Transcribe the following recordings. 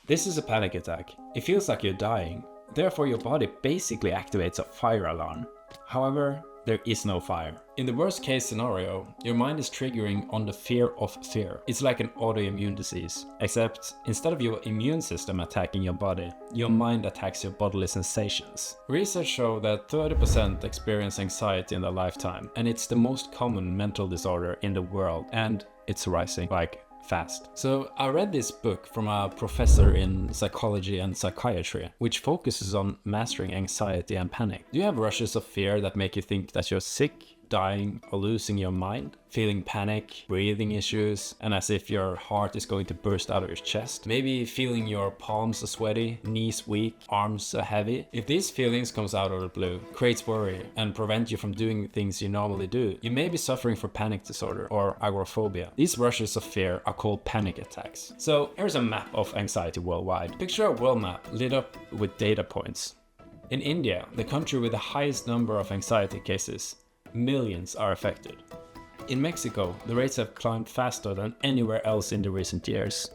This is a panic attack. It feels like you're dying. Therefore, your body basically activates a fire alarm. However, there is no fire. In the worst case scenario, your mind is triggering on the fear of fear. It's like an autoimmune disease, except instead of your immune system attacking your body, your mind attacks your bodily sensations. Research show that 30% experience anxiety in their lifetime, and it's the most common mental disorder in the world, and it's rising like fast. So I read this book from a professor in psychology and psychiatry, which focuses on mastering anxiety and panic. Do you have rushes of fear that make you think that you're sick, dying, or losing your mind? Feeling panic, breathing issues, and as if your heart is going to burst out of your chest? Maybe feeling your palms are sweaty, knees weak, arms are heavy? If these feelings comes out of the blue, creates worry, and prevent you from doing things you normally do, you may be suffering from panic disorder or agoraphobia. These rushes of fear are called panic attacks. So here's a map of anxiety worldwide. Picture a world map lit up with data points. In India, the country with the highest number of anxiety cases, millions are affected. In Mexico, the rates have climbed faster than anywhere else in the recent years.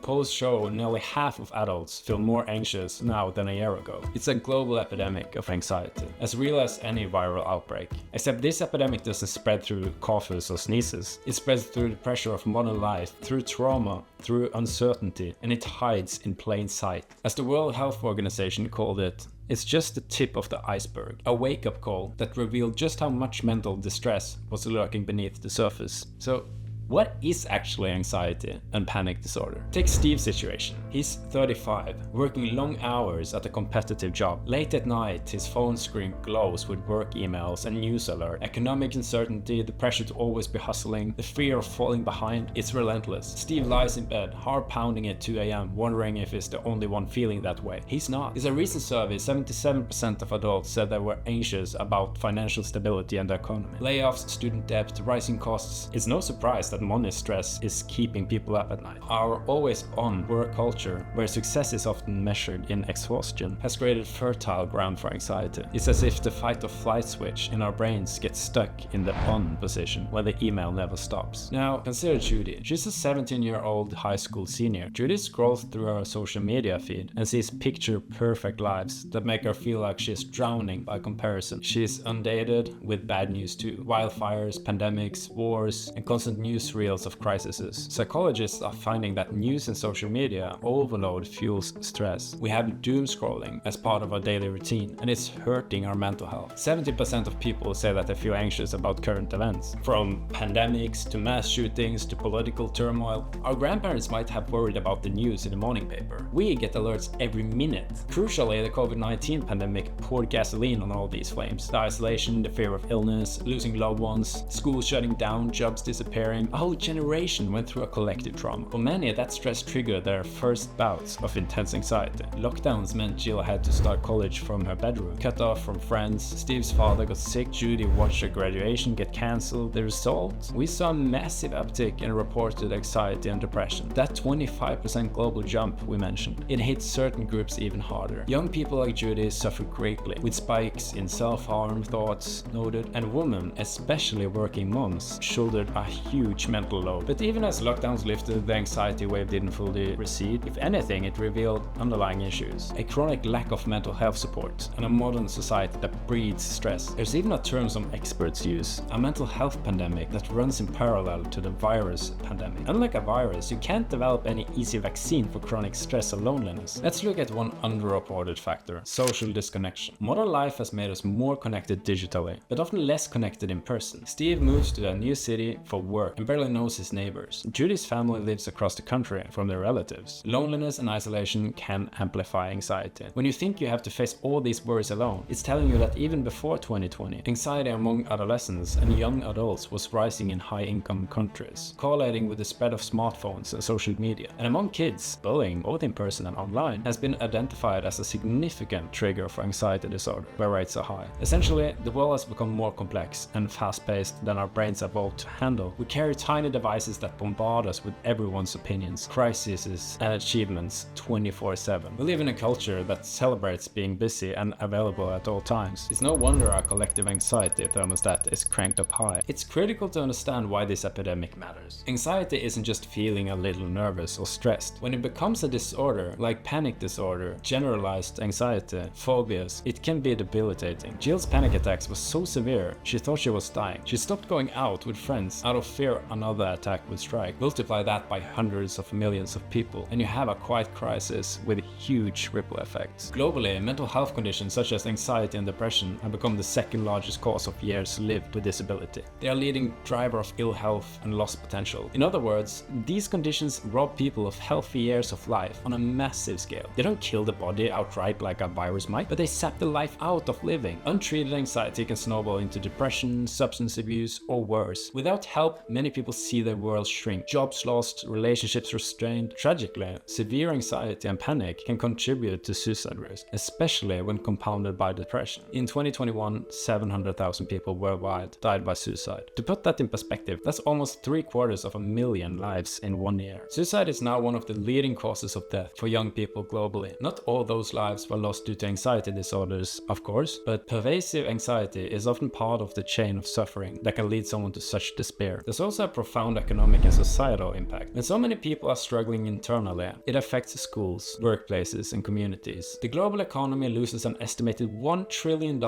Polls show nearly half of adults feel more anxious now than a year ago. It's a global epidemic of anxiety, as real as any viral outbreak. Except this epidemic doesn't spread through coughs or sneezes. It spreads through the pressure of modern life, through trauma, through uncertainty, and it hides in plain sight. As the World Health Organization called it, it's just the tip of the iceberg, a wake-up call that revealed just how much mental distress was lurking beneath the surface. So, what is actually anxiety and panic disorder? Take Steve's situation. He's 35, working long hours at a competitive job. Late at night, his phone screen glows with work emails and news alert. Economic uncertainty, the pressure to always be hustling, the fear of falling behind, it's relentless. Steve lies in bed, heart pounding at 2 a.m., wondering if he's the only one feeling that way. He's not. In a recent survey, 77% of adults said they were anxious about financial stability and the economy. Layoffs, student debt, rising costs. It's no surprise that money stress is keeping people up at night. Our always-on work culture, where success is often measured in exhaustion, has created fertile ground for anxiety. It's as if the fight or flight switch in our brains gets stuck in the on position where the email never stops. Now, consider Judy. She's a 17-year-old high school senior. Judy scrolls through her social media feed and sees picture-perfect lives that make her feel like she's drowning by comparison. She's undated with bad news too. Wildfires, pandemics, wars, and constant news reels of crises. Psychologists are finding that news and social media overload fuels stress. We have doom scrolling as part of our daily routine, and it's hurting our mental health. 70% of people say that they feel anxious about current events. From pandemics to mass shootings to political turmoil, our grandparents might have worried about the news in the morning paper. We get alerts every minute. Crucially, the COVID-19 pandemic poured gasoline on all these flames. The isolation, the fear of illness, losing loved ones, schools shutting down, jobs disappearing. A whole generation went through a collective trauma. For many, that stress triggered their first bouts of intense anxiety. Lockdowns meant Jill had to start college from her bedroom, cut off from friends. Steve's father got sick. Judy watched her graduation get cancelled. The result? We saw a massive uptick in reported anxiety and depression. That 25% global jump we mentioned, it hit certain groups even harder. Young people like Judy suffered greatly, with spikes in self-harm thoughts noted, and women, especially working moms, shouldered a huge mental load. But even as lockdowns lifted, the anxiety wave didn't fully recede. If anything, it revealed underlying issues. A chronic lack of mental health support, and a modern society that breeds stress. There's even a term some experts use, a mental health pandemic that runs in parallel to the virus pandemic. Unlike a virus, you can't develop any easy vaccine for chronic stress or loneliness. Let's look at one underreported factor, social disconnection. Modern life has made us more connected digitally, but often less connected in person. Steve moves to a new city for work and barely knows his neighbors. Judy's family lives across the country from their relatives. Loneliness and isolation can amplify anxiety. When you think you have to face all these worries alone, it's telling you that even before 2020, anxiety among adolescents and young adults was rising in high-income countries, correlating with the spread of smartphones and social media. And among kids, bullying, both in person and online, has been identified as a significant trigger for anxiety disorder, where rates are high. Essentially, the world has become more complex and fast-paced than our brains evolved to handle. We carry tiny devices that bombard us with everyone's opinions, crises, and achievements 24/7. We live in a culture that celebrates being busy and available at all times. It's no wonder our collective anxiety thermostat is cranked up high. It's critical to understand why this epidemic matters. Anxiety isn't just feeling a little nervous or stressed. When it becomes a disorder, like panic disorder, generalized anxiety, phobias, it can be debilitating. Jill's panic attacks was so severe, she thought she was dying. She stopped going out with friends out of fear another attack would strike. Multiply that by hundreds of millions of people, and you have a quiet crisis with huge ripple effects. Globally, mental health conditions such as anxiety and depression have become the second largest cause of years lived with disability. They are leading driver of ill health and lost potential. In other words, these conditions rob people of healthy years of life on a massive scale. They don't kill the body outright like a virus might, but they sap the life out of living. Untreated anxiety can snowball into depression, substance abuse, or worse. Without help, many people see their world shrink. Jobs lost, relationships restrained. Tragically, severe anxiety and panic can contribute to suicide risk, especially when compounded by depression. In 2021, 700,000 people worldwide died by suicide. To put that in perspective, that's almost 750,000 lives in 1 year. Suicide is now one of the leading causes of death for young people globally. Not all those lives were lost due to anxiety disorders, of course, but pervasive anxiety is often part of the chain of suffering that can lead someone to such despair. There's also a profound economic and societal impact. When so many people are struggling internally, it affects schools, workplaces, and communities. The global economy loses an estimated $1 trillion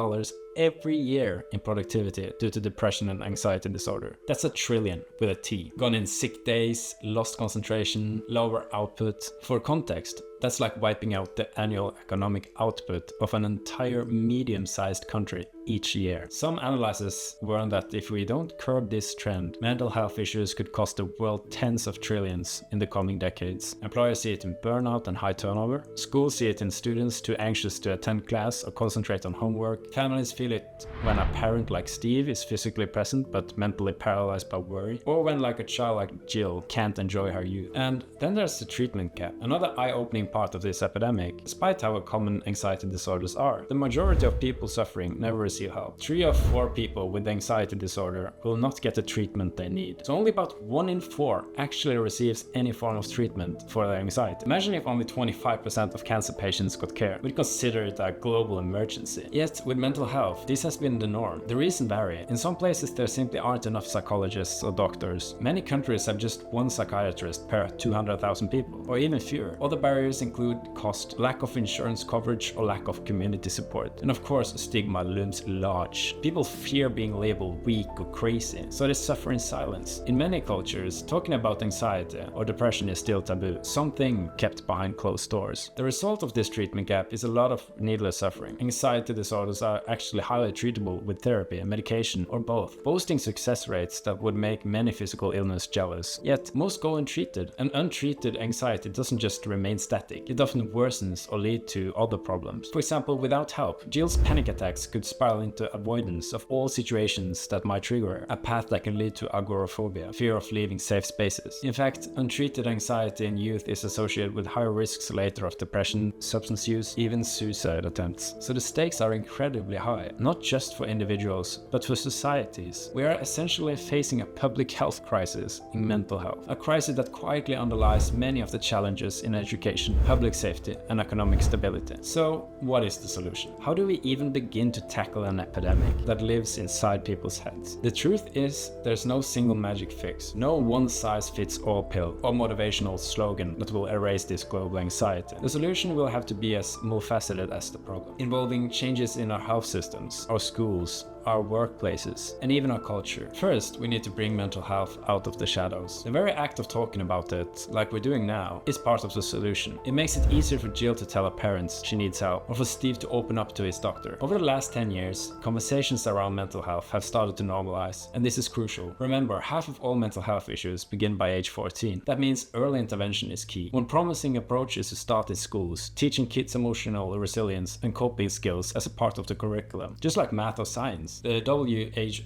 every year in productivity due to depression and anxiety disorder. That's a trillion with a T. Gone in sick days, lost concentration, lower output. For context, that's like wiping out the annual economic output of an entire medium-sized country each year. Some analysts warn that if we don't curb this trend, mental health issues could cost the world tens of trillions in the coming decades. Employers see it in burnout and high turnover. Schools see it in students too anxious to attend class or concentrate on homework. Families feel it when a parent like Steve is physically present but mentally paralyzed by worry, or when like a child like Jill can't enjoy her youth. And then there's the treatment gap, another eye-opening part of this epidemic. Despite how common anxiety disorders are, the majority of people suffering never receive help. 3 of 4 people with anxiety disorder will not get the treatment they need. So only about 1 in 4 actually receives any form of treatment for their anxiety. Imagine if only 25% of cancer patients got care. We'd consider it a global emergency. Yet with mental health, this has been the norm. The reasons vary. In some places there simply aren't enough psychologists or doctors. Many countries have just 1 psychiatrist per 200,000 people, or even fewer. Other barriers include cost, lack of insurance coverage, or lack of community support. And of course, stigma looms large. People fear being labeled weak or crazy, so they suffer in silence. In many cultures, talking about anxiety or depression is still taboo, something kept behind closed doors. The result of this treatment gap is a lot of needless suffering. Anxiety disorders are actually highly treatable with therapy and medication, or both, boasting success rates that would make many physical illness jealous. Yet, most go untreated, and untreated anxiety doesn't just remain static. It often worsens or lead to other problems. For example, without help, Jill's panic attacks could spiral into avoidance of all situations that might trigger her, a path that can lead to agoraphobia, fear of leaving safe spaces. In fact, untreated anxiety in youth is associated with higher risks later of depression, substance use, even suicide attempts. So the stakes are incredibly high, not just for individuals, but for societies. We are essentially facing a public health crisis in mental health, a crisis that quietly underlies many of the challenges in education, public safety, and economic stability. So, what is the solution? How do we even begin to tackle an epidemic that lives inside people's heads? The truth is, there's no single magic fix, no one-size-fits-all pill or motivational slogan that will erase this global anxiety. The solution will have to be as multifaceted as the problem, involving changes in our health systems, our schools, our workplaces, and even our culture. First, we need to bring mental health out of the shadows. The very act of talking about it, like we're doing now, is part of the solution. It makes it easier for Jill to tell her parents she needs help, or for Steve to open up to his doctor. Over the last 10 years, conversations around mental health have started to normalize, and this is crucial. Remember, half of all mental health issues begin by age 14. That means early intervention is key. One promising approach is to start in schools, teaching kids emotional resilience and coping skills as a part of the curriculum, just like math or science. instance. The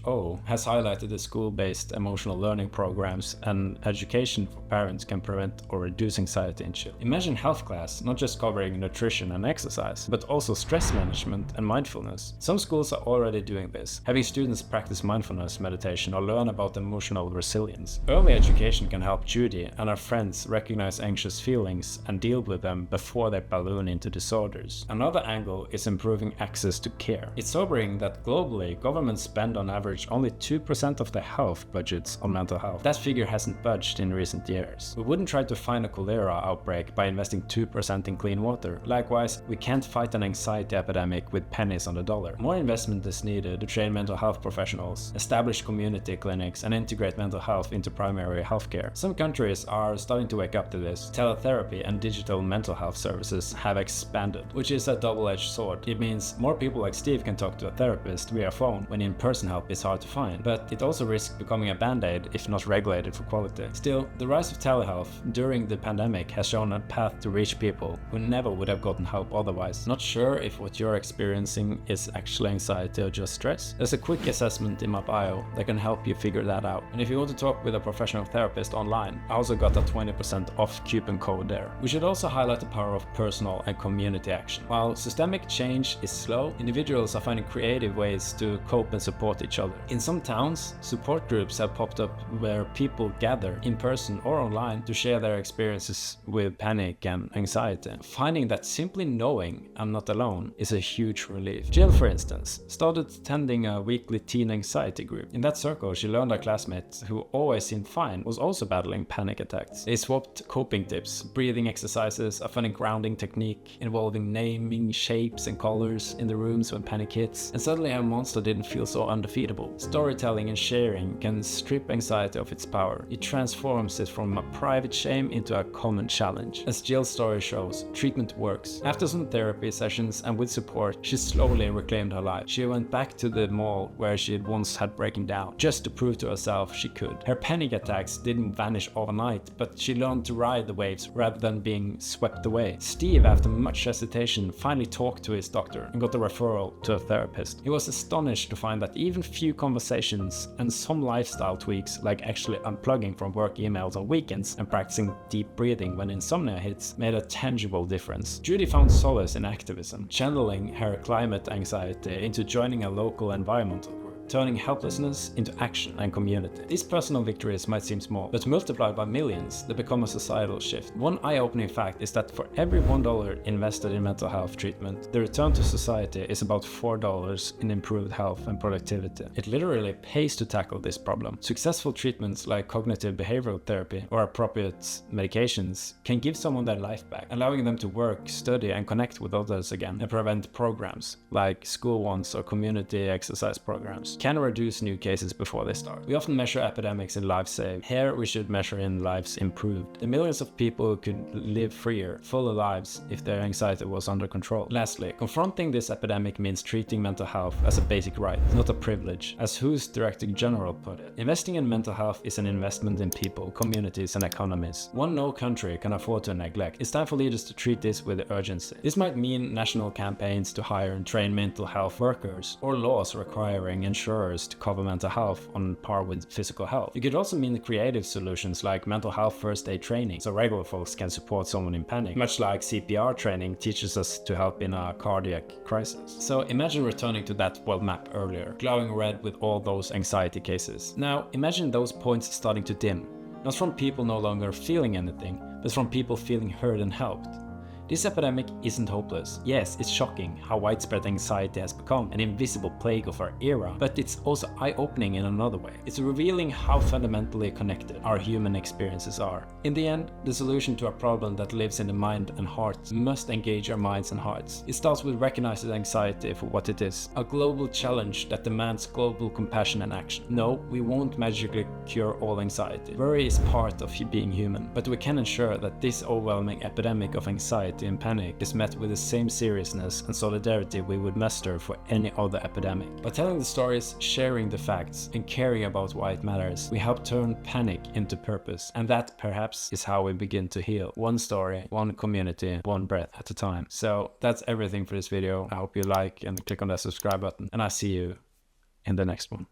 WHO has highlighted the school-based emotional learning programs and education for parents can prevent or reduce anxiety in children. Imagine health class not just covering nutrition and exercise, but also stress management and mindfulness. Some schools are already doing this, having students practice mindfulness meditation or learn about emotional resilience. Early education can help Judy and her friends recognize anxious feelings and deal with them before they balloon into disorders. Another angle is improving access to care. It's sobering that globally, governments spend on average only 2% of their health budgets on mental health. That figure hasn't budged in recent years. We wouldn't try to find a cholera outbreak by investing 2% in clean water. Likewise, we can't fight an anxiety epidemic with pennies on the dollar. More investment is needed to train mental health professionals, establish community clinics, and integrate mental health into primary healthcare. Some countries are starting to wake up to this. Teletherapy and digital mental health services have expanded, which is a double-edged sword. It means more people like Steve can talk to a therapist via phone when in-person help is hard to find, but it also risks becoming a band-aid if not regulated for quality. Still, the rise of telehealth during the pandemic has shown a path to reach people who never would have gotten help otherwise. Not sure if what you're experiencing is actually anxiety or just stress? There's a quick assessment in my bio that can help you figure that out. And if you want to talk with a professional therapist online, I also got a 20% off coupon code there. We should also highlight the power of personal and community action. While systemic change is slow, individuals are finding creative ways to cope and support each other. In some towns, support groups have popped up where people gather in person or online to share their experiences with panic and anxiety. Finding that simply knowing I'm not alone is a huge relief. Jill, for instance, started attending a weekly teen anxiety group. In that circle, she learned a classmate who always seemed fine was also battling panic attacks. They swapped coping tips, breathing exercises, a funny grounding technique involving naming shapes and colors in the rooms when panic hits, and suddenly a monster didn't feel so undefeatable. Storytelling and sharing can strip anxiety of its power. It transforms it from a private shame into a common challenge. As Jill's story shows, treatment works. After some therapy sessions and with support, she slowly reclaimed her life. She went back to the mall where she had once had breaking down, just to prove to herself she could. Her panic attacks didn't vanish overnight, but she learned to ride the waves rather than being swept away. Steve, after much hesitation, finally talked to his doctor and got a referral to a therapist. He was astonished to find that even few conversations and some lifestyle tweaks, like actually unplugging from work emails on weekends and practicing deep breathing when insomnia hits, made a tangible difference. Judy found solace in activism, channeling her climate anxiety into joining a local environmental group, turning helplessness into action and community. These personal victories might seem small, but multiplied by millions, they become a societal shift. One eye-opening fact is that for every $1 invested in mental health treatment, the return to society is about $4 in improved health and productivity. It literally pays to tackle this problem. Successful treatments like cognitive behavioral therapy or appropriate medications can give someone their life back, allowing them to work, study, and connect with others again, and prevent programs like school ones or community exercise programs can reduce new cases before they start. We often measure epidemics in lives saved. Here we should measure in lives improved. The millions of people who could live freer, fuller lives if their anxiety was under control. Lastly, confronting this epidemic means treating mental health as a basic right, not a privilege, as WHO's Director General put it. Investing in mental health is an investment in people, communities, and economies. One no country can afford to neglect. It's time for leaders to treat this with urgency. This might mean national campaigns to hire and train mental health workers, or laws requiring insurers to cover mental health on par with physical health. It could also mean creative solutions like mental health first aid training, so regular folks can support someone in panic, much like CPR training teaches us to help in a cardiac crisis. So imagine returning to that world map earlier, glowing red with all those anxiety cases. Now imagine those points starting to dim, not from people no longer feeling anything, but from people feeling heard and helped. This epidemic isn't hopeless. Yes, it's shocking how widespread anxiety has become an invisible plague of our era, but it's also eye-opening in another way. It's revealing how fundamentally connected our human experiences are. In the end, the solution to a problem that lives in the mind and heart must engage our minds and hearts. It starts with recognizing anxiety for what it is, a global challenge that demands global compassion and action. No, we won't magically cure all anxiety. Worry is part of being human, but we can ensure that this overwhelming epidemic of anxiety and panic is met with the same seriousness and solidarity we would muster for any other epidemic. By telling the stories, sharing the facts, and caring about why it matters, we help turn panic into purpose. And that, perhaps, is how we begin to heal. One story, one community, one breath at a time. So that's everything for this video. I hope you like and click on that subscribe button, and I see you in the next one.